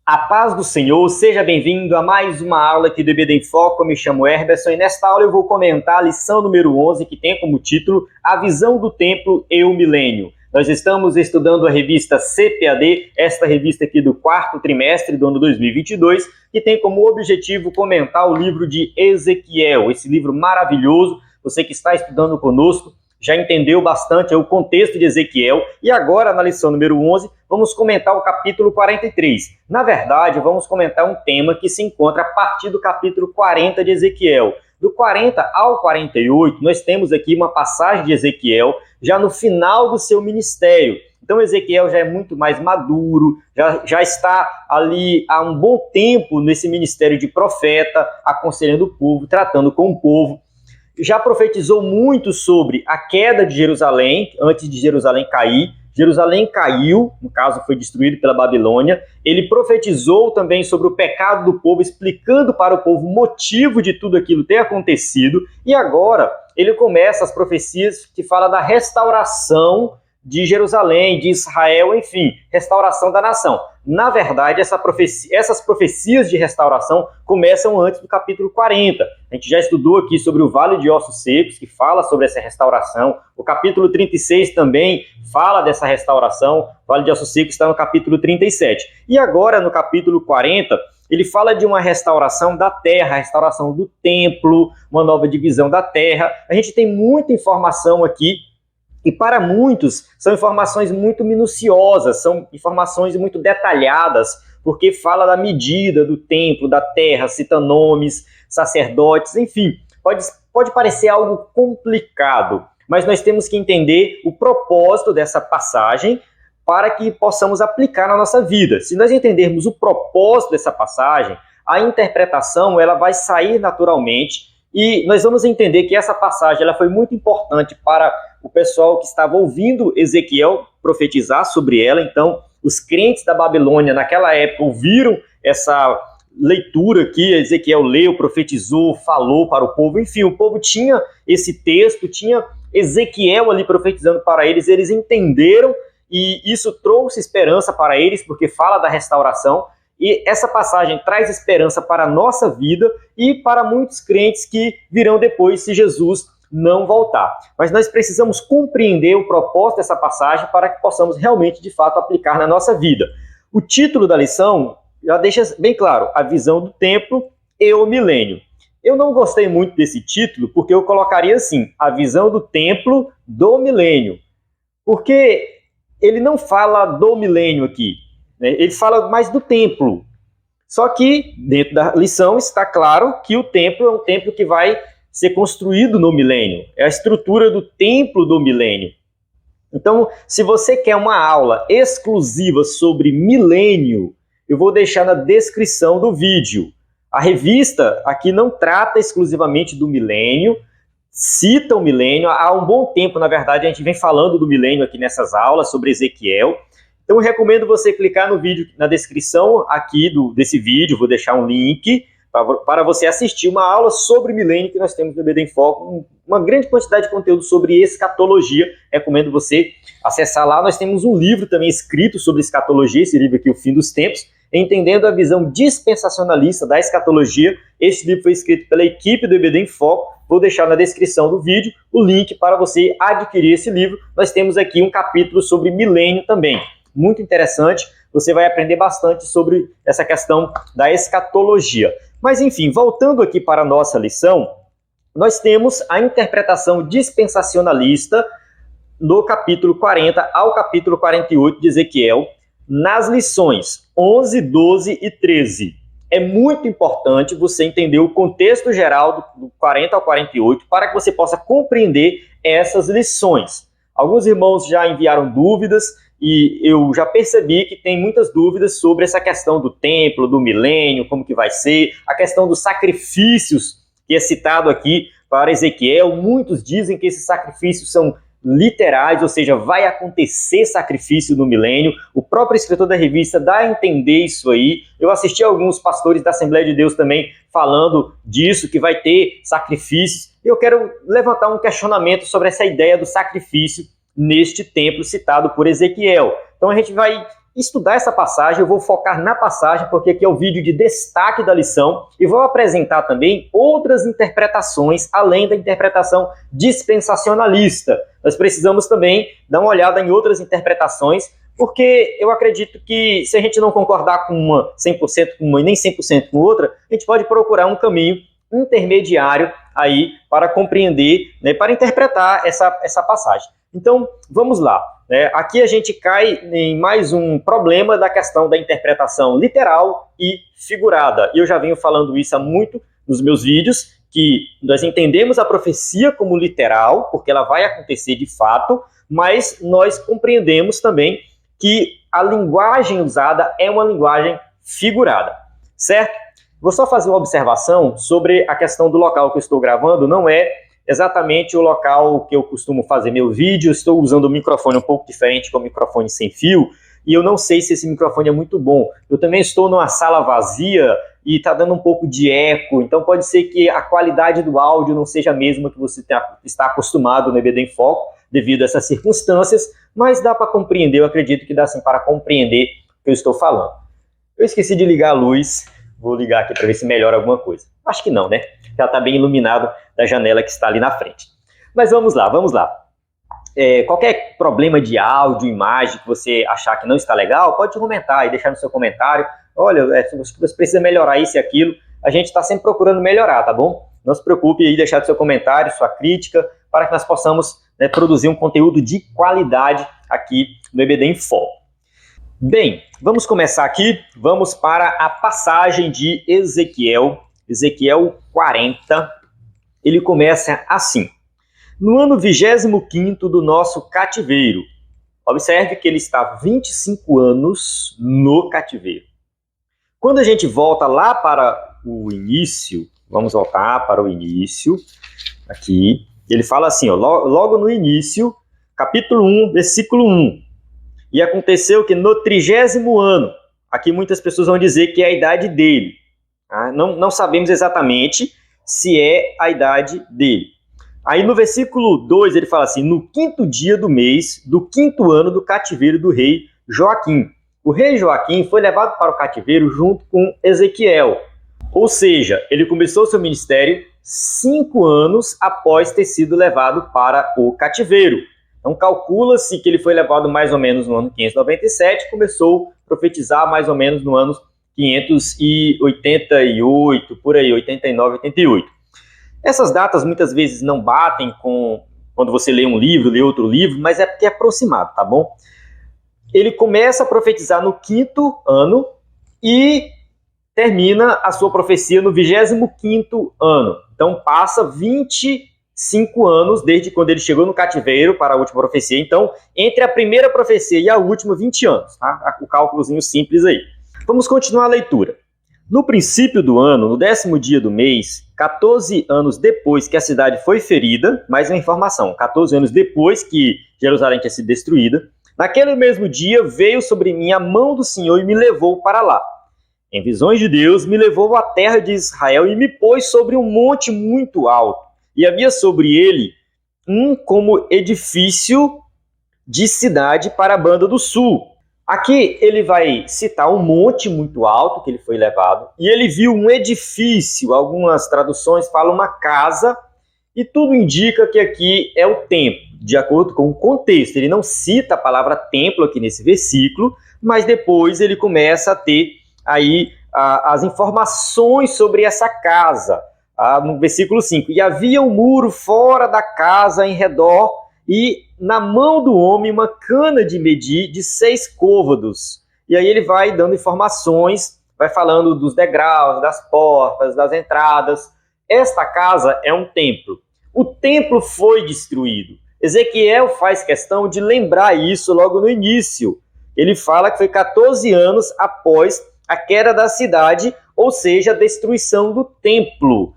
A paz do Senhor, seja bem-vindo a mais uma aula aqui do EBD em Foco. Eu me chamo Herberson e nesta aula eu vou comentar a lição número 11, que tem como título A Visão do Templo e o Milênio. Nós estamos estudando a revista CPAD, esta revista aqui do quarto trimestre do ano 2022, que tem como objetivo comentar o livro de Ezequiel, esse livro maravilhoso. Você que está estudando conosco já entendeu bastante o contexto de Ezequiel, e agora, na lição número 11, vamos comentar o capítulo 43. Na verdade, vamos comentar um tema que se encontra a partir do capítulo 40 de Ezequiel. Do 40 ao 48, nós temos aqui uma passagem de Ezequiel já no final do seu ministério. Então, Ezequiel já é muito mais maduro, já está ali há um bom tempo nesse ministério de profeta, aconselhando o povo, tratando com o povo. Já profetizou muito sobre a queda de Jerusalém, antes de Jerusalém cair. Jerusalém caiu, no caso foi destruído pela Babilônia. Ele profetizou também sobre o pecado do povo, explicando para o povo o motivo de tudo aquilo ter acontecido. E agora ele começa as profecias que falam da restauração de Jerusalém, de Israel, enfim, restauração da nação. Na verdade, essas profecias de restauração começam antes do capítulo 40. A gente já estudou aqui sobre o Vale de Ossos Secos, que fala sobre essa restauração. O capítulo 36 também fala dessa restauração. O Vale de Ossos Secos está no capítulo 37. E agora, no capítulo 40, ele fala de uma restauração da terra, restauração do templo, uma nova divisão da terra. A gente tem muita informação aqui. E para muitos, são informações muito minuciosas, são informações muito detalhadas, porque fala da medida do templo, da terra, cita nomes, sacerdotes, enfim. Pode parecer algo complicado, mas nós temos que entender o propósito dessa passagem para que possamos aplicar na nossa vida. Se nós entendermos o propósito dessa passagem, a interpretação ela vai sair naturalmente. E nós vamos entender que essa passagem ela foi muito importante para o pessoal que estava ouvindo Ezequiel profetizar sobre ela. Então, os crentes da Babilônia naquela época ouviram essa leitura que Ezequiel leu, profetizou, falou para o povo. Enfim, o povo tinha esse texto, tinha Ezequiel ali profetizando para eles, eles entenderam e isso trouxe esperança para eles, porque fala da restauração. E essa passagem traz esperança para a nossa vida e para muitos crentes que virão depois se Jesus não voltar. Mas nós precisamos compreender o propósito dessa passagem para que possamos realmente, de fato, aplicar na nossa vida. O título da lição já deixa bem claro, a visão do templo e o milênio. Eu não gostei muito desse título porque eu colocaria assim, a visão do templo do milênio. Porque ele não fala do milênio aqui. Ele fala mais do templo. Só que, dentro da lição, está claro que o templo é um templo que vai ser construído no milênio. É a estrutura do templo do milênio. Então, se você quer uma aula exclusiva sobre milênio, eu vou deixar na descrição do vídeo. A revista aqui não trata exclusivamente do milênio, cita o milênio. Há um bom tempo, na verdade, a gente vem falando do milênio aqui nessas aulas sobre Ezequiel. Então, eu recomendo você clicar no vídeo, na descrição aqui desse vídeo, vou deixar um link para você assistir uma aula sobre milênio que nós temos no EBD em Foco, uma grande quantidade de conteúdo sobre escatologia. Recomendo você acessar lá. Nós temos um livro também escrito sobre escatologia, esse livro aqui, O Fim dos Tempos, entendendo a visão dispensacionalista da escatologia. Esse livro foi escrito pela equipe do EBD em Foco. Vou deixar na descrição do vídeo o link para você adquirir esse livro. Nós temos aqui um capítulo sobre milênio também. Muito interessante, você vai aprender bastante sobre essa questão da escatologia. Mas enfim, voltando aqui para a nossa lição, nós temos a interpretação dispensacionalista no capítulo 40 ao capítulo 48 de Ezequiel, nas lições 11, 12 e 13. É muito importante você entender o contexto geral do 40 ao 48 para que você possa compreender essas lições. Alguns irmãos já enviaram dúvidas, e eu já percebi que tem muitas dúvidas sobre essa questão do templo, do milênio, como que vai ser, a questão dos sacrifícios que é citado aqui para Ezequiel. Muitos dizem que esses sacrifícios são literais, ou seja, vai acontecer sacrifício no milênio. O próprio escritor da revista dá a entender isso aí. Eu assisti a alguns pastores da Assembleia de Deus também falando disso, que vai ter sacrifícios. Eu quero levantar um questionamento sobre essa ideia do sacrifício neste templo citado por Ezequiel. Então a gente vai estudar essa passagem. Eu vou focar na passagem, porque aqui é o vídeo de destaque da lição, e vou apresentar também outras interpretações, além da interpretação dispensacionalista. Nós precisamos também dar uma olhada em outras interpretações, porque eu acredito que se a gente não concordar com uma 100% com uma e nem 100% com outra, a gente pode procurar um caminho intermediário aí para compreender, né, para interpretar essa passagem. Então, vamos lá. Aqui a gente cai em mais um problema da questão da interpretação literal e figurada. E eu já venho falando isso há muito nos meus vídeos, que nós entendemos a profecia como literal, porque ela vai acontecer de fato, mas nós compreendemos também que a linguagem usada é uma linguagem figurada, certo? Vou só fazer uma observação sobre a questão do local que eu estou gravando. Não é exatamente o local que eu costumo fazer meu vídeo. Estou usando um microfone um pouco diferente, que é um microfone sem fio, e eu não sei se esse microfone é muito bom. Eu também estou numa sala vazia e está dando um pouco de eco, então pode ser que a qualidade do áudio não seja a mesma que você está acostumado no EBD em Foco, devido a essas circunstâncias, mas dá para compreender, eu acredito que dá sim para compreender o que eu estou falando. Eu esqueci de ligar a luz. Vou ligar aqui para ver se melhora alguma coisa. Acho que não, né? Já está bem iluminado da janela que está ali na frente. Mas vamos lá, vamos lá. Qualquer problema de áudio, imagem que você achar que não está legal, pode comentar e deixar no seu comentário. Olha, você precisa melhorar isso e aquilo. A gente está sempre procurando melhorar, tá bom? Não se preocupe em deixar no seu comentário, sua crítica, para que nós possamos, né, produzir um conteúdo de qualidade aqui no EBD em Foco. Bem, vamos começar aqui, vamos para a passagem de Ezequiel 40, ele começa assim: no ano 25º do nosso cativeiro. Observe que ele está 25 anos no cativeiro. Quando a gente volta lá para o início, vamos voltar para o início, aqui, ele fala assim, ó, logo no início, capítulo 1, versículo 1. E aconteceu que no 30º ano, aqui muitas pessoas vão dizer que é a idade dele. Tá? Não sabemos exatamente se é a idade dele. Aí no versículo 2 ele fala assim: no 5º dia do mês, do 5º ano do cativeiro do rei Joaquim. O rei Joaquim foi levado para o cativeiro junto com Ezequiel. Ou seja, ele começou seu ministério 5 anos após ter sido levado para o cativeiro. Então, calcula-se que ele foi levado mais ou menos no ano 597, começou a profetizar mais ou menos no ano 588, por aí, 89, 88. Essas datas muitas vezes não batem com quando você lê um livro, lê outro livro, mas é porque é aproximado, tá bom? Ele começa a profetizar no 5º ano e termina a sua profecia no 25º ano. Então, passa 25 anos desde quando ele chegou no cativeiro para a última profecia. Então, entre a primeira profecia e a última, 20 anos. Tá? O cálculozinho simples aí. Vamos continuar a leitura. No princípio do ano, no 10º dia do mês, 14 anos depois que a cidade foi ferida, mais uma informação, 14 anos depois que Jerusalém tinha sido destruída, naquele mesmo dia veio sobre mim a mão do Senhor e me levou para lá. Em visões de Deus, me levou à terra de Israel e me pôs sobre um monte muito alto. E havia sobre ele como edifício de cidade para a banda do sul. Aqui ele vai citar um monte muito alto que ele foi levado, e ele viu um edifício, algumas traduções falam uma casa, e tudo indica que aqui é o templo, de acordo com o contexto. Ele não cita a palavra templo aqui nesse versículo, mas depois ele começa a ter aí as informações sobre essa casa. No versículo 5, e havia um muro fora da casa em redor, e na mão do homem uma cana de medir de 6 côvados. E aí ele vai dando informações, vai falando dos degraus, das portas, das entradas. Esta casa é um templo. O templo foi destruído. Ezequiel faz questão de lembrar isso logo no início. Ele fala que foi 14 anos após a queda da cidade, ou seja, a destruição do templo,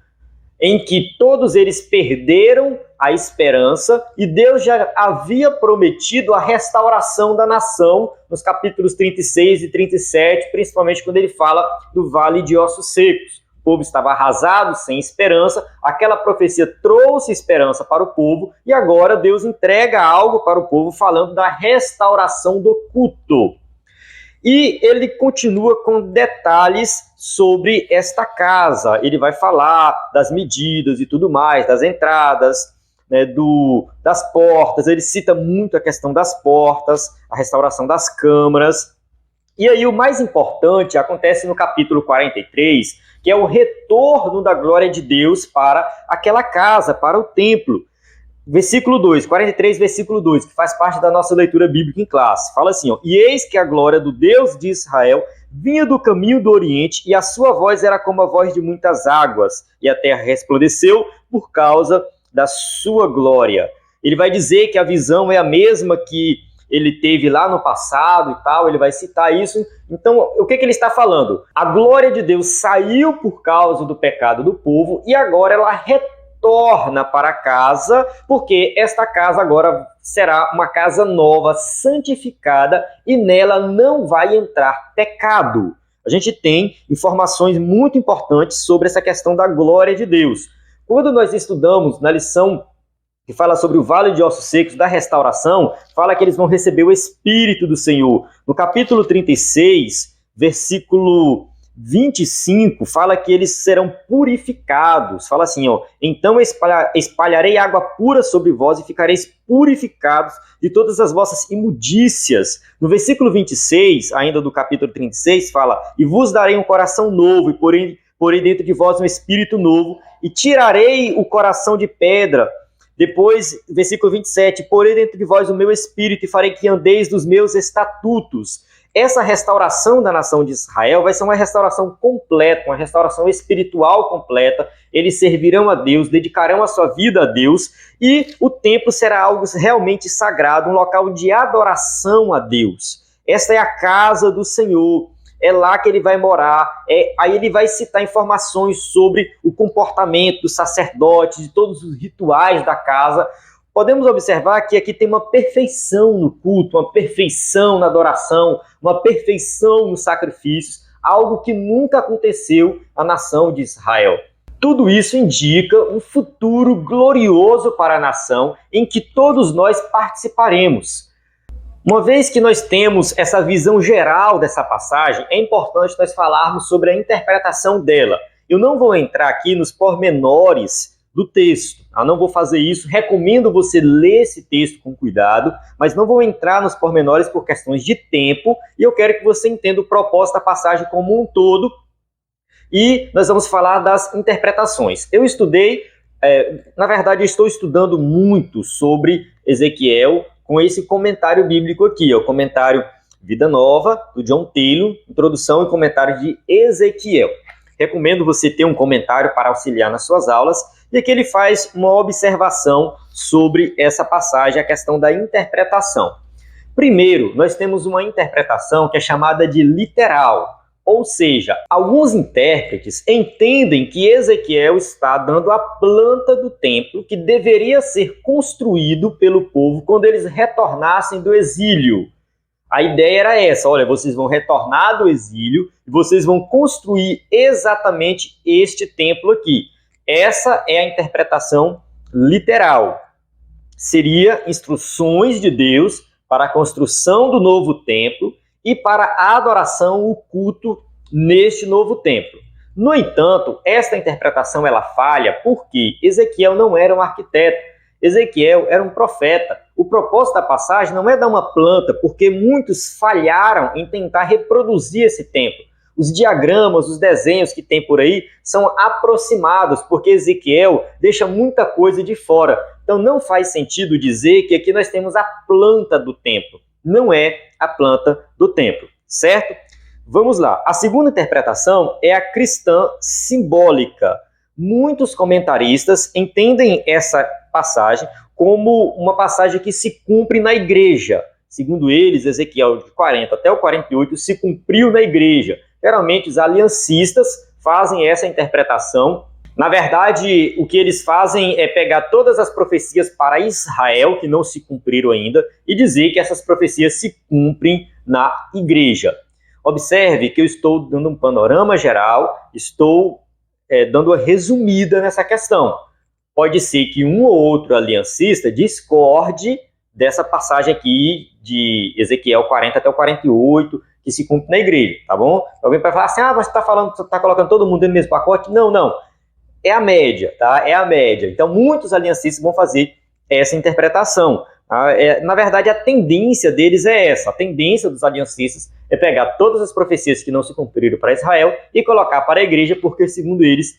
em que todos eles perderam a esperança, e Deus já havia prometido a restauração da nação nos capítulos 36 e 37, principalmente quando ele fala do Vale de Ossos Secos. O povo estava arrasado, sem esperança, aquela profecia trouxe esperança para o povo, e agora Deus entrega algo para o povo falando da restauração do culto. E ele continua com detalhes sobre esta casa. Ele vai falar das medidas e tudo mais, das entradas, né, das portas. Ele cita muito a questão das portas, a restauração das câmaras. E aí o mais importante acontece no capítulo 43, que é o retorno da glória de Deus para aquela casa, para o templo. Versículo 2, 43, versículo 2, que faz parte da nossa leitura bíblica em classe. Fala assim, ó, e eis que a glória do Deus de Israel vinha do caminho do Oriente, e a sua voz era como a voz de muitas águas, e a terra resplandeceu por causa da sua glória. Ele vai dizer que a visão é a mesma que ele teve lá no passado e tal, ele vai citar isso. Então, o que ele está falando? A glória de Deus saiu por causa do pecado do povo, e agora ela retorna para casa, porque esta casa agora será uma casa nova, santificada, e nela não vai entrar pecado. A gente tem informações muito importantes sobre essa questão da glória de Deus. Quando nós estudamos na lição que fala sobre o vale de ossos secos da restauração, fala que eles vão receber o Espírito do Senhor. No capítulo 36, versículo 25, fala que eles serão purificados. Fala assim, ó, então espalharei água pura sobre vós e ficareis purificados de todas as vossas imundícias. No versículo 26, ainda do capítulo 36, fala, e vos darei um coração novo, e porei dentro de vós um espírito novo, e tirarei o coração de pedra. Depois, versículo 27, porei dentro de vós o meu espírito e farei que andeis dos meus estatutos. Essa restauração da nação de Israel vai ser uma restauração completa, uma restauração espiritual completa. Eles servirão a Deus, dedicarão a sua vida a Deus, e o templo será algo realmente sagrado, um local de adoração a Deus. Esta é a casa do Senhor. É lá que ele vai morar, aí ele vai citar informações sobre o comportamento dos sacerdotes, de todos os rituais da casa. Podemos observar que aqui tem uma perfeição no culto, uma perfeição na adoração, uma perfeição nos sacrifícios, algo que nunca aconteceu na nação de Israel. Tudo isso indica um futuro glorioso para a nação em que todos nós participaremos. Uma vez que nós temos essa visão geral dessa passagem, é importante nós falarmos sobre a interpretação dela. Eu não vou entrar aqui nos pormenores do texto, eu não vou fazer isso, recomendo você ler esse texto com cuidado, mas não vou entrar nos pormenores por questões de tempo, e eu quero que você entenda o propósito da passagem como um todo, e nós vamos falar das interpretações. Eu estudei, na verdade eu estou estudando muito sobre Ezequiel, com esse comentário bíblico aqui, o comentário Vida Nova, do John Taylor, introdução e comentário de Ezequiel. Recomendo você ter um comentário para auxiliar nas suas aulas, e aqui ele faz uma observação sobre essa passagem, a questão da interpretação. Primeiro, nós temos uma interpretação que é chamada de literal, ou seja, alguns intérpretes entendem que Ezequiel está dando a planta do templo que deveria ser construído pelo povo quando eles retornassem do exílio. A ideia era essa, olha, vocês vão retornar do exílio e vocês vão construir exatamente este templo aqui. Essa é a interpretação literal. Seria instruções de Deus para a construção do novo templo e para a adoração, o culto neste novo templo. No entanto, esta interpretação ela falha porque Ezequiel não era um arquiteto, Ezequiel era um profeta. O propósito da passagem não é dar uma planta, porque muitos falharam em tentar reproduzir esse templo. Os diagramas, os desenhos que tem por aí são aproximados, porque Ezequiel deixa muita coisa de fora. Então não faz sentido dizer que aqui nós temos a planta do templo. Não é a planta do templo, certo? Vamos lá. A segunda interpretação é a cristã simbólica. Muitos comentaristas entendem essa passagem como uma passagem que se cumpre na igreja. Segundo eles, Ezequiel de 40 até o 48 se cumpriu na igreja. Geralmente os aliancistas fazem essa interpretação. Na verdade, o que eles fazem é pegar todas as profecias para Israel, que não se cumpriram ainda, e dizer que essas profecias se cumprem na igreja. Observe que eu estou dando um panorama geral, estou dando uma resumida nessa questão. Pode ser que um ou outro aliancista discorde dessa passagem aqui de Ezequiel 40 até o 48, que se cumpre na igreja, tá bom? Alguém vai falar assim, mas você está falando que você está colocando todo mundo no mesmo pacote? Não, não. É a média, tá? É a média. Então, muitos aliancistas vão fazer essa interpretação. Tá? Na verdade, a tendência deles é essa. A tendência dos aliancistas é pegar todas as profecias que não se cumpriram para Israel e colocar para a igreja, porque, segundo eles,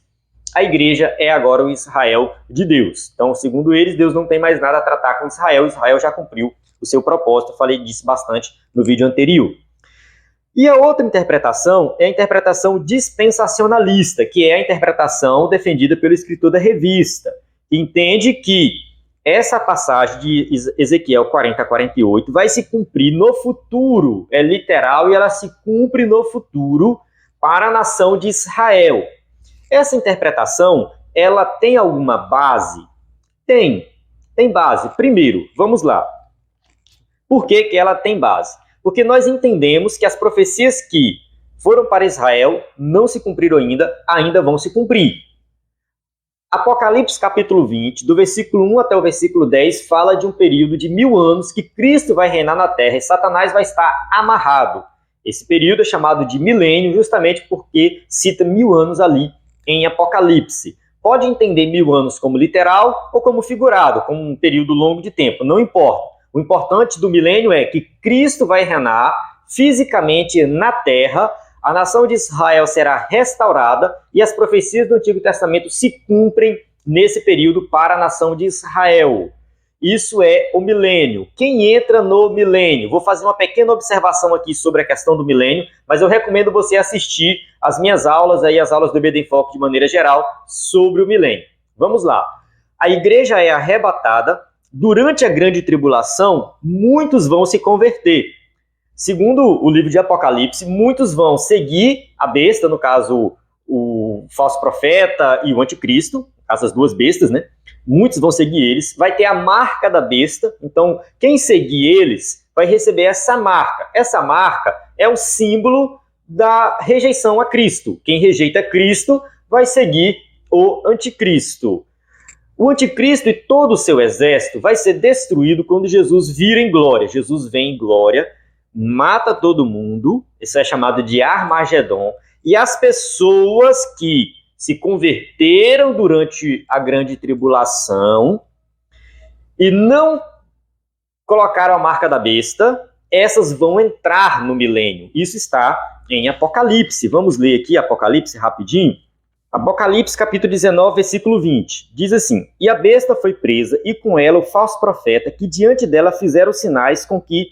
a igreja é agora o Israel de Deus. Então, segundo eles, Deus não tem mais nada a tratar com Israel. Israel já cumpriu o seu propósito. Eu falei disso bastante no vídeo anterior. E a outra interpretação é a interpretação dispensacionalista, que é a interpretação defendida pelo escritor da revista, que entende que essa passagem de Ezequiel 40 a 48 vai se cumprir no futuro, é literal, e ela se cumpre no futuro para a nação de Israel. Essa interpretação, ela tem alguma base? Tem base. Primeiro, vamos lá. Por que ela tem base? Porque nós entendemos que as profecias que foram para Israel não se cumpriram ainda vão se cumprir. Apocalipse capítulo 20, do versículo 1 até o versículo 10, fala de um período de 1000 anos que Cristo vai reinar na terra e Satanás vai estar amarrado. Esse período é chamado de milênio justamente porque cita 1000 anos ali em Apocalipse. Pode entender 1000 anos como literal ou como figurado, como um período longo de tempo, não importa. O importante do milênio é que Cristo vai reinar fisicamente na terra, a nação de Israel será restaurada e as profecias do Antigo Testamento se cumprem nesse período para a nação de Israel. Isso é o milênio. Quem entra no milênio? Vou fazer uma pequena observação aqui sobre a questão do milênio, mas eu recomendo você assistir as minhas aulas, as aulas do EBD em Foco de maneira geral, sobre o milênio. Vamos lá. A igreja é arrebatada. Durante a grande tribulação, muitos vão se converter. Segundo o livro de Apocalipse, muitos vão seguir a besta, no caso, o falso profeta e o anticristo, no caso, as duas bestas, né? Muitos vão seguir eles. Vai ter a marca da besta. Então, quem seguir eles vai receber essa marca. Essa marca é o símbolo da rejeição a Cristo. Quem rejeita Cristo vai seguir o anticristo. O anticristo e todo o seu exército vai ser destruído quando Jesus vir em glória. Jesus vem em glória, mata todo mundo, isso é chamado de Armagedon, e as pessoas que se converteram durante a grande tribulação e não colocaram a marca da besta, essas vão entrar no milênio. Isso está em Apocalipse. Vamos ler aqui Apocalipse rapidinho. Apocalipse capítulo 19, versículo 20, diz assim: E a besta foi presa, e com ela o falso profeta, que diante dela fizeram sinais com que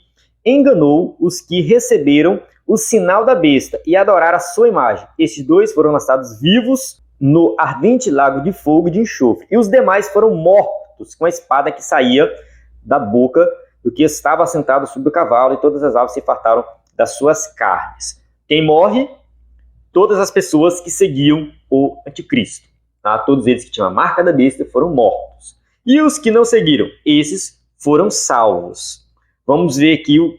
enganou os que receberam o sinal da besta e adoraram a sua imagem. Estes dois foram lançados vivos no ardente lago de fogo e de enxofre, e os demais foram mortos com a espada que saía da boca do que estava assentado sobre o cavalo, e todas as aves se fartaram das suas carnes. Quem morre? Todas as pessoas que seguiam o anticristo. Tá? Todos eles que tinham a marca da besta foram mortos. E os que não seguiram? Esses foram salvos. Vamos ver aqui o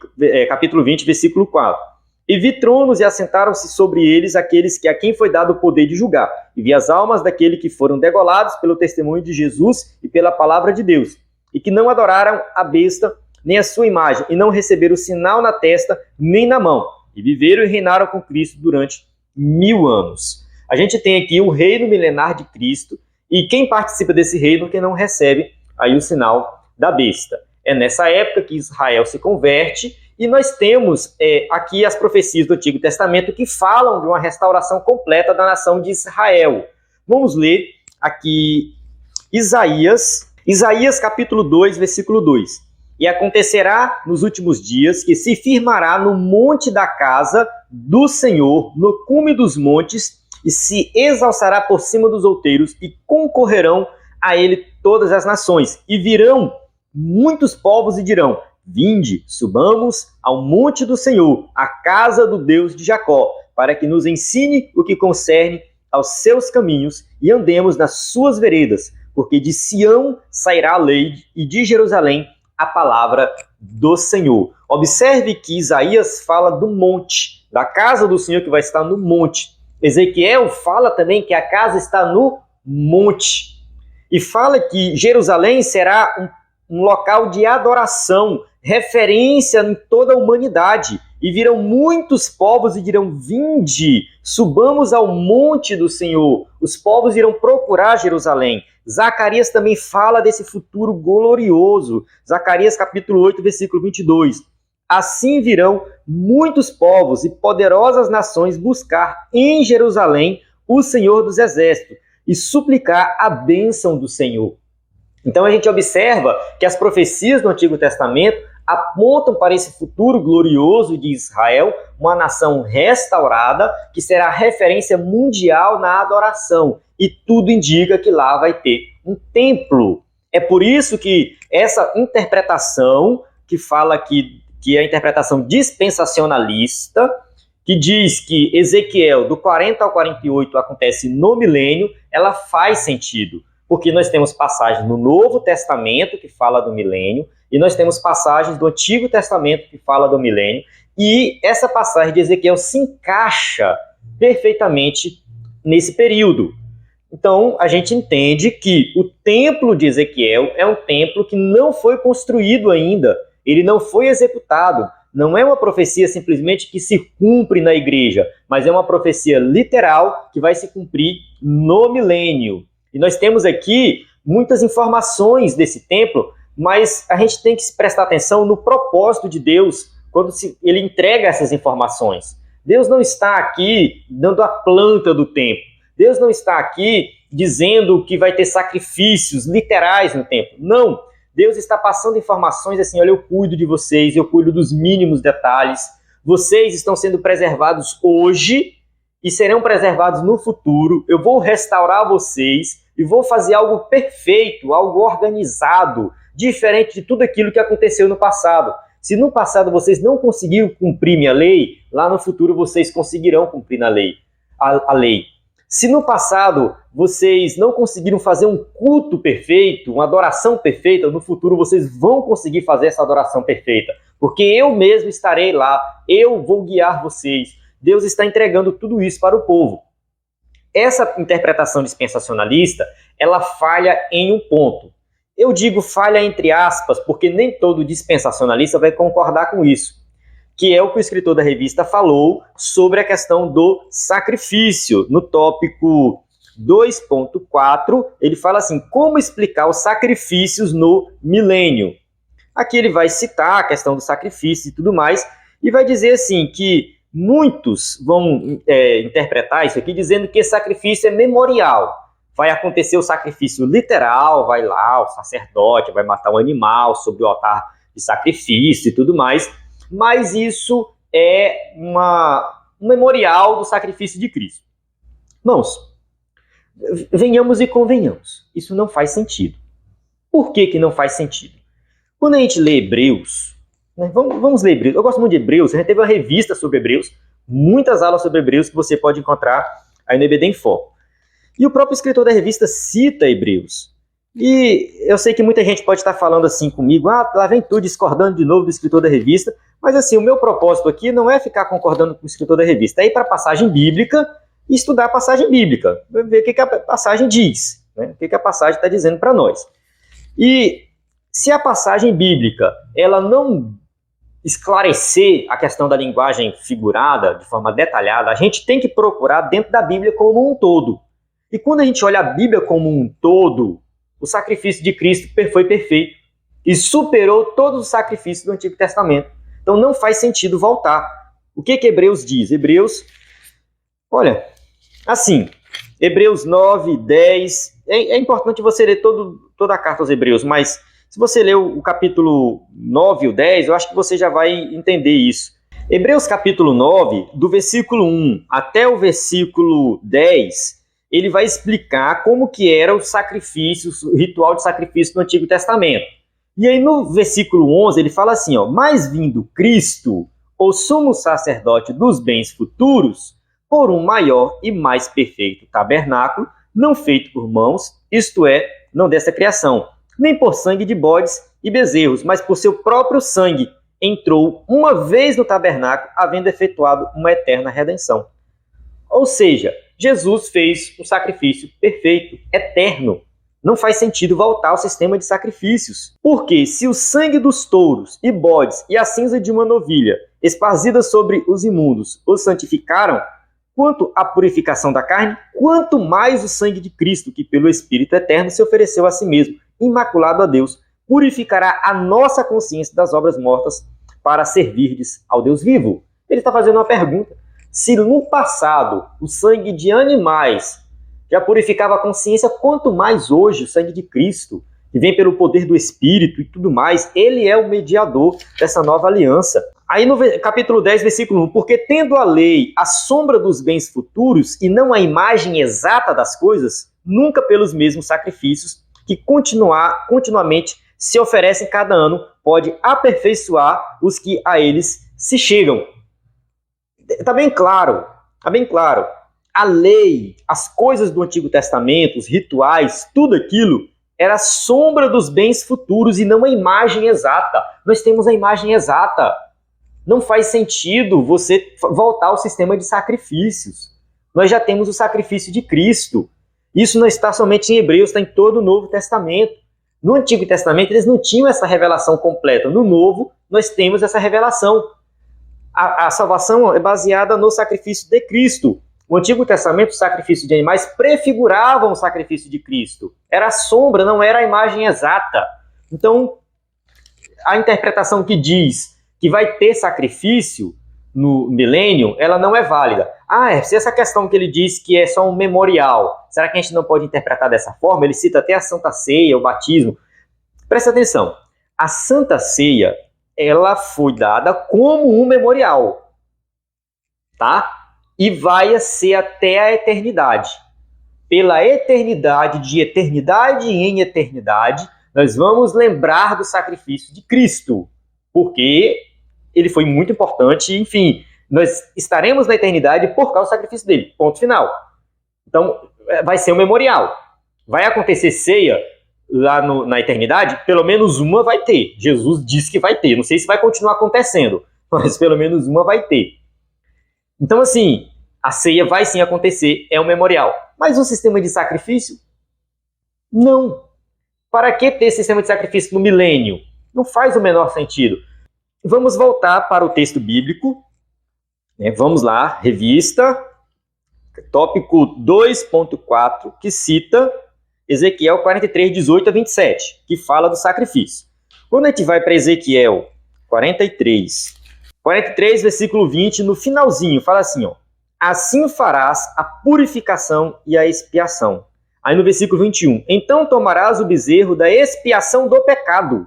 capítulo 20, versículo 4. E vi tronos e assentaram-se sobre eles aqueles a quem foi dado o poder de julgar. E vi as almas daqueles que foram degolados pelo testemunho de Jesus e pela palavra de Deus, e que não adoraram a besta nem a sua imagem, e não receberam o sinal na testa nem na mão. E viveram e reinaram com Cristo durante 1000 anos. A gente tem aqui o reino milenar de Cristo, e quem participa desse reino que não recebe aí o sinal da besta. É nessa época que Israel se converte, e nós temos aqui as profecias do Antigo Testamento que falam de uma restauração completa da nação de Israel. Vamos ler aqui Isaías capítulo 2, versículo 2. E acontecerá nos últimos dias que se firmará no monte da casa do Senhor, no cume dos montes, e se exalçará por cima dos outeiros, e concorrerão a ele todas as nações. E virão muitos povos e dirão: Vinde, subamos ao monte do Senhor, à casa do Deus de Jacó, para que nos ensine o que concerne aos seus caminhos e andemos nas suas veredas, porque de Sião sairá a lei e de Jerusalém a palavra do Senhor. Observe que Isaías fala do monte, da casa do Senhor que vai estar no monte. Ezequiel fala também que a casa está no monte. E fala que Jerusalém será um local de adoração, referência em toda a humanidade. E virão muitos povos e dirão: vinde, subamos ao monte do Senhor. Os povos irão procurar Jerusalém. Zacarias também fala desse futuro glorioso. Zacarias capítulo 8, versículo 22. Assim virão muitos povos e poderosas nações buscar em Jerusalém o Senhor dos Exércitos e suplicar a bênção do Senhor. Então a gente observa que as profecias do Antigo Testamento apontam para esse futuro glorioso de Israel, uma nação restaurada, que será referência mundial na adoração. E tudo indica que lá vai ter um templo. É por isso que essa interpretação, que fala que é a interpretação dispensacionalista, que diz que Ezequiel, do 40 ao 48, acontece no milênio, ela faz sentido. Porque nós temos passagens no Novo Testamento que fala do milênio, e nós temos passagens do Antigo Testamento que fala do milênio, e essa passagem de Ezequiel se encaixa perfeitamente nesse período. Então, a gente entende que o templo de Ezequiel é um templo que não foi construído ainda, ele não foi executado, não é uma profecia simplesmente que se cumpre na igreja, mas é uma profecia literal que vai se cumprir no milênio. E nós temos aqui muitas informações desse templo, mas a gente tem que prestar atenção no propósito de Deus quando ele entrega essas informações. Deus não está aqui dando a planta do templo. Deus não está aqui dizendo que vai ter sacrifícios literais no templo. Não. Deus está passando informações assim: olha, eu cuido de vocês, eu cuido dos mínimos detalhes. Vocês estão sendo preservados hoje e serão preservados no futuro. Eu vou restaurar vocês e vou fazer algo perfeito, algo organizado, diferente de tudo aquilo que aconteceu no passado. Se no passado vocês não conseguiram cumprir minha lei, lá no futuro vocês conseguirão cumprir a lei. Se no passado vocês não conseguiram fazer um culto perfeito, uma adoração perfeita, no futuro vocês vão conseguir fazer essa adoração perfeita, porque eu mesmo estarei lá, eu vou guiar vocês. Deus está entregando tudo isso para o povo. Essa interpretação dispensacionalista, ela falha em um ponto. Eu digo falha entre aspas, porque nem todo dispensacionalista vai concordar com isso, que é o que o escritor da revista falou sobre a questão do sacrifício. No tópico 2.4, ele fala assim: como explicar os sacrifícios no milênio? Aqui ele vai citar a questão do sacrifício e tudo mais, e vai dizer assim que muitos vão interpretar isso aqui dizendo que esse sacrifício é memorial. Vai acontecer o sacrifício literal, vai lá, o sacerdote vai matar um animal sobre o altar de sacrifício e tudo mais, mas isso é um memorial do sacrifício de Cristo. Irmãos, venhamos e convenhamos, isso não faz sentido. Por que não faz sentido? Quando a gente lê Hebreus, né, vamos ler Hebreus, eu gosto muito de Hebreus, a gente teve uma revista sobre Hebreus, muitas aulas sobre Hebreus que você pode encontrar aí no EBD em Foco. E o próprio escritor da revista cita Hebreus. E eu sei que muita gente pode estar falando assim comigo: ah, lá vem tu discordando de novo do escritor da revista. Mas assim, o meu propósito aqui não é ficar concordando com o escritor da revista, é ir para a passagem bíblica e estudar a passagem bíblica, ver o que a passagem diz, né? O que a passagem está dizendo para nós. E se a passagem bíblica ela não esclarecer a questão da linguagem figurada de forma detalhada, a gente tem que procurar dentro da Bíblia como um todo. E quando a gente olha a Bíblia como um todo, o sacrifício de Cristo foi perfeito e superou todos os sacrifícios do Antigo Testamento. Então não faz sentido voltar. O que Hebreus diz? Hebreus, olha, assim, Hebreus 9, 10, é importante você ler toda a carta aos Hebreus, mas se você ler o capítulo 9 e o 10, eu acho que você já vai entender isso. Hebreus capítulo 9, do versículo 1 até o versículo 10, ele vai explicar como que era o sacrifício, o ritual de sacrifício no Antigo Testamento. E aí no versículo 11 ele fala assim, ó: mas vindo Cristo, o sumo sacerdote dos bens futuros, por um maior e mais perfeito tabernáculo, não feito por mãos, isto é, não dessa criação, nem por sangue de bodes e bezerros, mas por seu próprio sangue, entrou uma vez no tabernáculo, havendo efetuado uma eterna redenção. Ou seja, Jesus fez um sacrifício perfeito, eterno. Não faz sentido voltar ao sistema de sacrifícios. Porque se o sangue dos touros e bodes e a cinza de uma novilha esparzidas sobre os imundos, os santificaram, quanto à purificação da carne, quanto mais o sangue de Cristo, que pelo Espírito Eterno se ofereceu a si mesmo, imaculado a Deus, purificará a nossa consciência das obras mortas para servirdes ao Deus vivo. Ele está fazendo uma pergunta. Se no passado o sangue de animais já purificava a consciência, quanto mais hoje o sangue de Cristo, que vem pelo poder do Espírito e tudo mais, ele é o mediador dessa nova aliança. Aí no capítulo 10, versículo 1, porque tendo a lei a sombra dos bens futuros e não a imagem exata das coisas, nunca pelos mesmos sacrifícios que continuamente se oferecem cada ano, pode aperfeiçoar os que a eles se chegam. Está bem claro, está bem claro. A lei, as coisas do Antigo Testamento, os rituais, tudo aquilo era a sombra dos bens futuros e não a imagem exata. Nós temos a imagem exata. Não faz sentido você voltar ao sistema de sacrifícios. Nós já temos o sacrifício de Cristo. Isso não está somente em Hebreus, está em todo o Novo Testamento. No Antigo Testamento eles não tinham essa revelação completa. No Novo nós temos essa revelação. A salvação é baseada no sacrifício de Cristo. No Antigo Testamento, o sacrifício de animais prefiguravam o sacrifício de Cristo. Era a sombra, não era a imagem exata. Então, a interpretação que diz que vai ter sacrifício no milênio, ela não é válida. Se essa questão que ele diz que é só um memorial, será que a gente não pode interpretar dessa forma? Ele cita até a Santa Ceia, o batismo. Presta atenção, a Santa Ceia, ela foi dada como um memorial, tá? E vai ser até a eternidade. Pela eternidade, de eternidade em eternidade, nós vamos lembrar do sacrifício de Cristo, porque ele foi muito importante, enfim, nós estaremos na eternidade por causa do sacrifício dele, ponto final. Então, vai ser um memorial. Vai acontecer ceia lá na eternidade? Pelo menos uma vai ter. Jesus disse que vai ter. Não sei se vai continuar acontecendo, mas pelo menos uma vai ter. Então, assim, a ceia vai sim acontecer, é um memorial. Mas o sistema de sacrifício? Não. Para que ter sistema de sacrifício no milênio? Não faz o menor sentido. Vamos voltar para o texto bíblico. Vamos lá, revista, tópico 2.4, que cita Ezequiel 43, 18 a 27, que fala do sacrifício. Quando a gente vai para Ezequiel 43, versículo 20, no finalzinho, fala assim, ó, assim farás a purificação e a expiação. Aí no versículo 21, então tomarás o bezerro da expiação do pecado,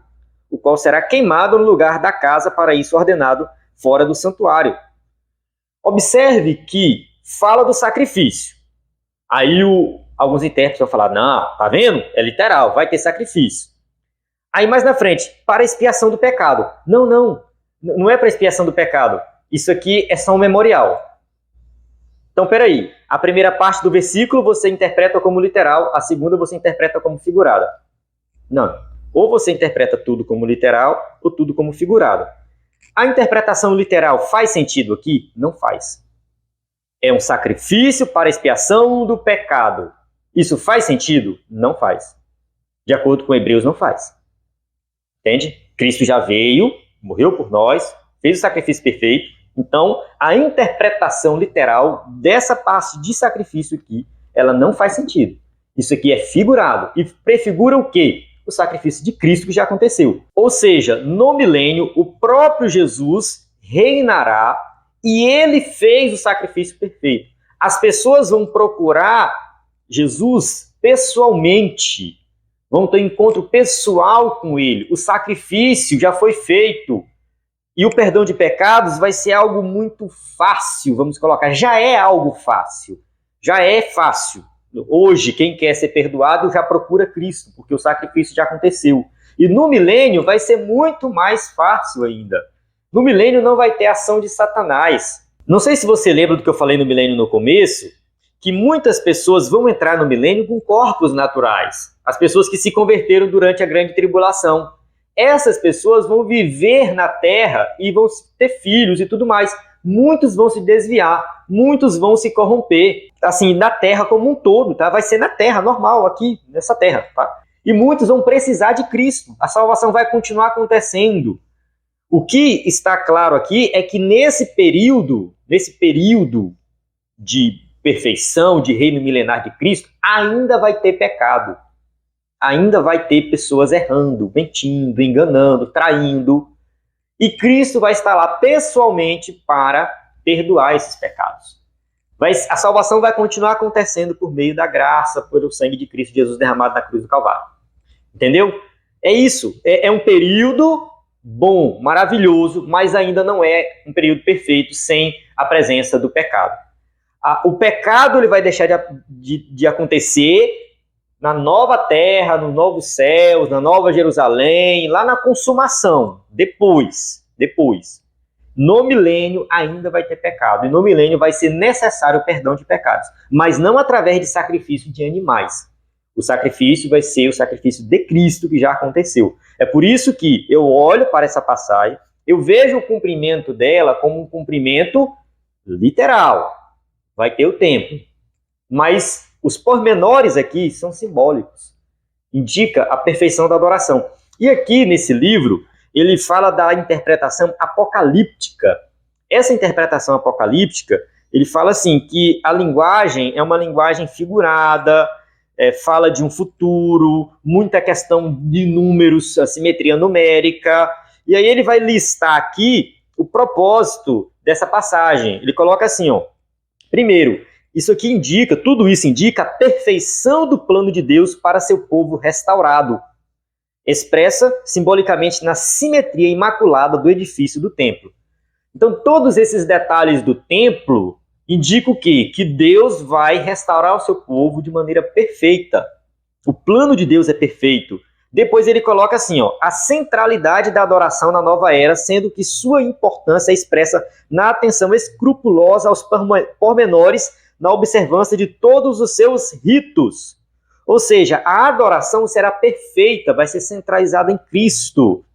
o qual será queimado no lugar da casa, para isso ordenado fora do santuário. Observe que fala do sacrifício. Aí alguns intérpretes vão falar, não, tá vendo? É literal, vai ter sacrifício. Aí mais na frente, para a expiação do pecado. Não é para a expiação do pecado. Isso aqui é só um memorial. Então, peraí, a primeira parte do versículo você interpreta como literal, a segunda você interpreta como figurada. Não, ou você interpreta tudo como literal, ou tudo como figurado. A interpretação literal faz sentido aqui? Não faz. É um sacrifício para a expiação do pecado. Isso faz sentido? Não faz. De acordo com Hebreus, não faz. Entende? Cristo já veio, morreu por nós, fez o sacrifício perfeito. Então, a interpretação literal dessa parte de sacrifício aqui, ela não faz sentido. Isso aqui é figurado. E prefigura o quê? O sacrifício de Cristo que já aconteceu. Ou seja, no milênio, o próprio Jesus reinará e ele fez o sacrifício perfeito. As pessoas vão procurar Jesus pessoalmente, vão ter um encontro pessoal com ele. O sacrifício já foi feito. E o perdão de pecados vai ser algo muito fácil, vamos colocar. Já é algo fácil. Já é fácil. Hoje, quem quer ser perdoado já procura Cristo, porque o sacrifício já aconteceu. E no milênio vai ser muito mais fácil ainda. No milênio não vai ter ação de Satanás. Não sei se você lembra do que eu falei no milênio no começo, que muitas pessoas vão entrar no milênio com corpos naturais. As pessoas que se converteram durante a grande tribulação. Essas pessoas vão viver na terra e vão ter filhos e tudo mais. Muitos vão se desviar, muitos vão se corromper, assim, na terra como um todo, tá? Vai ser na terra, normal, aqui, nessa terra, tá? E muitos vão precisar de Cristo. A salvação vai continuar acontecendo. O que está claro aqui é que nesse período de perfeição, de reino milenar de Cristo, ainda vai ter pecado. Ainda vai ter pessoas errando, mentindo, enganando, traindo. E Cristo vai estar lá pessoalmente para perdoar esses pecados. A salvação vai continuar acontecendo por meio da graça, pelo sangue de Cristo Jesus derramado na cruz do Calvário. Entendeu? É isso. É um período bom, maravilhoso, mas ainda não é um período perfeito sem a presença do pecado. O pecado ele vai deixar de acontecer na nova terra, nos novos céus, na nova Jerusalém, lá na consumação, depois. No milênio ainda vai ter pecado, e no milênio vai ser necessário o perdão de pecados, mas não através de sacrifício de animais. O sacrifício vai ser o sacrifício de Cristo, que já aconteceu. É por isso que eu olho para essa passagem, eu vejo o cumprimento dela como um cumprimento literal. Vai ter o tempo. Mas os pormenores aqui são simbólicos. Indica a perfeição da adoração. E aqui nesse livro, ele fala da interpretação apocalíptica. Essa interpretação apocalíptica, ele fala assim, que a linguagem é uma linguagem figurada, fala de um futuro, muita questão de números, assimetria numérica, e aí ele vai listar aqui o propósito dessa passagem. Ele coloca assim, ó, primeiro, tudo isso indica a perfeição do plano de Deus para seu povo restaurado, expressa simbolicamente na simetria imaculada do edifício do templo. Então, todos esses detalhes do templo indicam o quê? Que Deus vai restaurar o seu povo de maneira perfeita. O plano de Deus é perfeito. Depois ele coloca assim, ó, a centralidade da adoração na nova era, sendo que sua importância é expressa na atenção escrupulosa aos pormenores, na observância de todos os seus ritos. Ou seja, a adoração será perfeita, vai ser centralizada em Cristo.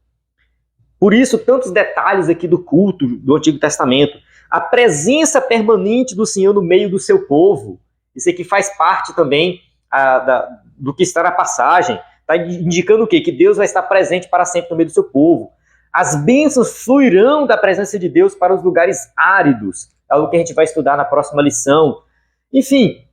Por isso, tantos detalhes aqui do culto do Antigo Testamento. A presença permanente do Senhor no meio do seu povo. Isso aqui faz parte também do que está na passagem. Está indicando o quê? Que Deus vai estar presente para sempre no meio do seu povo. As bênçãos fluirão da presença de Deus para os lugares áridos. É algo que a gente vai estudar na próxima lição. Enfim,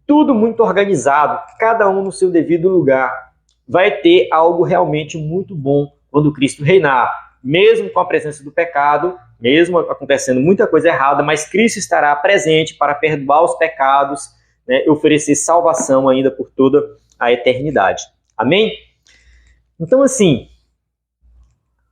tudo muito organizado, cada um no seu devido lugar. Vai ter algo realmente muito bom quando Cristo reinar. Mesmo com a presença do pecado, mesmo acontecendo muita coisa errada, mas Cristo estará presente para perdoar os pecados, né, e oferecer salvação ainda por toda a eternidade. Amém? Então, assim,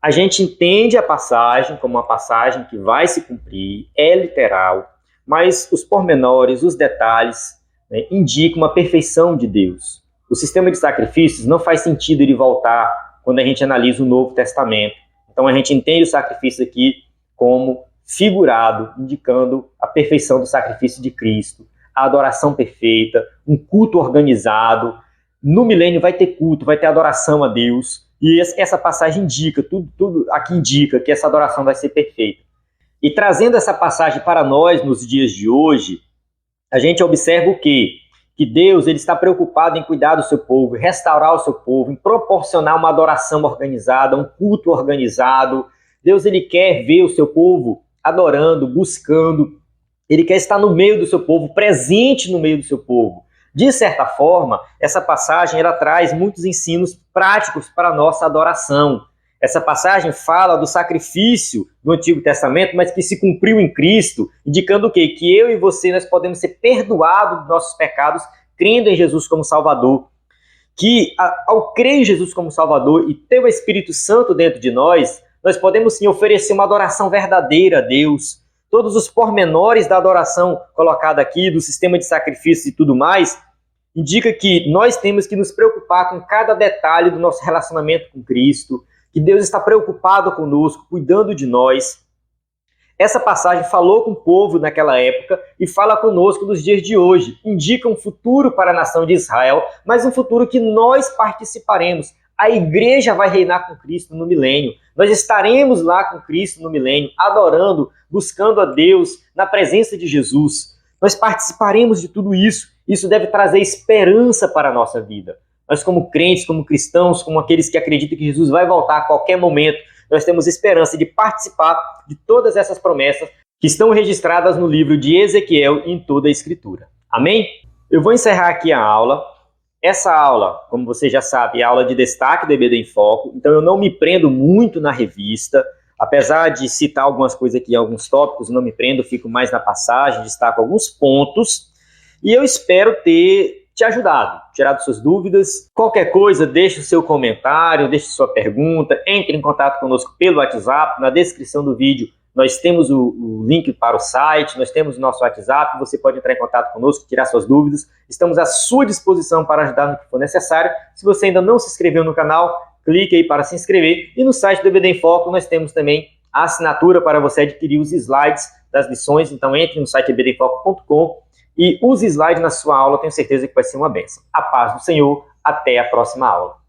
a gente entende a passagem como uma passagem que vai se cumprir, é literal, mas os pormenores, os detalhes, né, indicam uma perfeição de Deus. O sistema de sacrifícios não faz sentido ele voltar quando a gente analisa o Novo Testamento. Então a gente entende o sacrifício aqui como figurado, indicando a perfeição do sacrifício de Cristo, a adoração perfeita, um culto organizado. No milênio vai ter culto, vai ter adoração a Deus. E essa passagem indica, tudo aqui indica que essa adoração vai ser perfeita. E trazendo essa passagem para nós nos dias de hoje, a gente observa o quê? Que Deus ele está preocupado em cuidar do seu povo, em restaurar o seu povo, em proporcionar uma adoração organizada, um culto organizado. Deus ele quer ver o seu povo adorando, buscando. Ele quer estar no meio do seu povo, presente no meio do seu povo. De certa forma, essa passagem ela traz muitos ensinos práticos para a nossa adoração. Essa passagem fala do sacrifício do Antigo Testamento, mas que se cumpriu em Cristo, indicando o quê? Que eu e você nós podemos ser perdoados dos nossos pecados crendo em Jesus como Salvador. Que ao crer em Jesus como Salvador e ter o Espírito Santo dentro de nós podemos sim oferecer uma adoração verdadeira a Deus. Todos os pormenores da adoração colocada aqui, do sistema de sacrifícios e tudo mais, indica que nós temos que nos preocupar com cada detalhe do nosso relacionamento com Cristo, que Deus está preocupado conosco, cuidando de nós. Essa passagem falou com o povo naquela época e fala conosco nos dias de hoje. Indica um futuro para a nação de Israel, mas um futuro que nós participaremos. A igreja vai reinar com Cristo no milênio. Nós estaremos lá com Cristo no milênio, adorando, buscando a Deus, na presença de Jesus. Nós participaremos de tudo isso. Isso deve trazer esperança para a nossa vida. Nós como crentes, como cristãos, como aqueles que acreditam que Jesus vai voltar a qualquer momento, nós temos esperança de participar de todas essas promessas que estão registradas no livro de Ezequiel e em toda a Escritura. Amém? Eu vou encerrar aqui a aula. Essa aula, como você já sabe, é a aula de destaque do EBD em Foco, então eu não me prendo muito na revista, apesar de citar algumas coisas aqui, alguns tópicos, não me prendo, fico mais na passagem, destaco alguns pontos, e eu espero ter te ajudado, tirado suas dúvidas. Qualquer coisa, deixe o seu comentário, deixe sua pergunta, entre em contato conosco pelo WhatsApp, na descrição do vídeo nós temos o link para o site, nós temos o nosso WhatsApp, você pode entrar em contato conosco, tirar suas dúvidas. Estamos à sua disposição para ajudar no que for necessário. Se você ainda não se inscreveu no canal, clique aí para se inscrever. E no site do EBD em Foco nós temos também a assinatura para você adquirir os slides das lições. Então entre no site ebdemfoco.com e use slides na sua aula, tenho certeza que vai ser uma bênção. A paz do Senhor, até a próxima aula.